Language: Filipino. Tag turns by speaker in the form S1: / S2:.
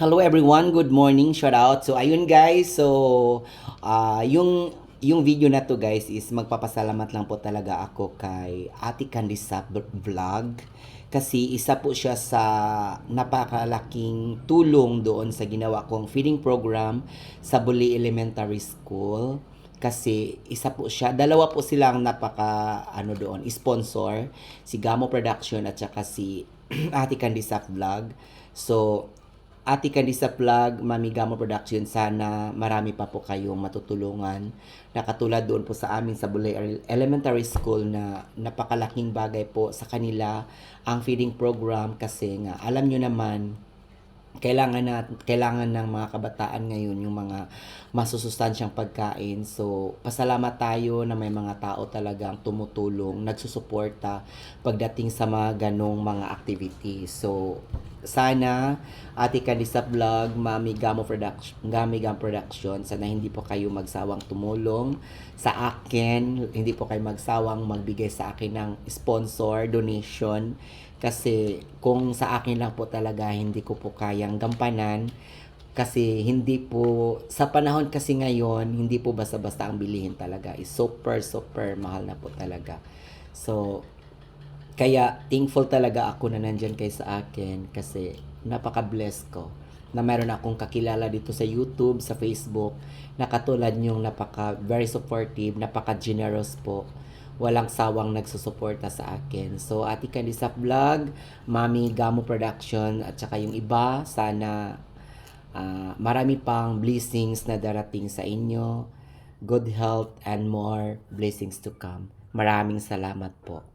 S1: Hello everyone, good morning, shout out. So ayun guys, yung video na to guys is magpapasalamat lang po talaga ako kay Ate Candice sa vlog kasi isa po siya sa napakalaking tulong doon sa ginawa kong feeding program sa Buli Elementary School kasi isa po siya, dalawa po silang napaka ano doon, sponsor, si Gamo Production at saka si Ate Candice sa vlog. So Ate Candice Vlog, Mami Gamo Production, sana marami pa po kayong matutulungan. Nakatulad doon po sa amin sa Bulay Elementary School na napakalaking bagay po sa kanila ang feeding program kasi nga alam nyo naman kailangan ng mga kabataan ngayon yung mga masusustansyang pagkain. So, pasalamat tayo na may mga tao talagang tumutulong, nagsusuporta pagdating sa mga ganong mga activities. So, sana Ate Kalisa Vlog, Mami Gamo Production, sana hindi po kayo magsawang tumulong sa akin, hindi po kayo magsawang magbigay sa akin ng sponsor, donation, kasi kung sa akin lang po talaga hindi ko po kayang gampanan kasi hindi po sa panahon kasi ngayon hindi po basta-basta ang bilihin talaga is super mahal na po talaga. So kaya thankful talaga ako na nandyan kayo sa akin kasi napaka-bless ko na meron akong kakilala dito sa YouTube, sa Facebook na katulad nyong napaka very supportive, napaka generous po, walang sawang nagsusuporta sa akin. So, Ate Candice Vlog, Mami Gamo Production, at saka yung iba, sana marami pang blessings na darating sa inyo. Good health and more blessings to come. Maraming salamat po.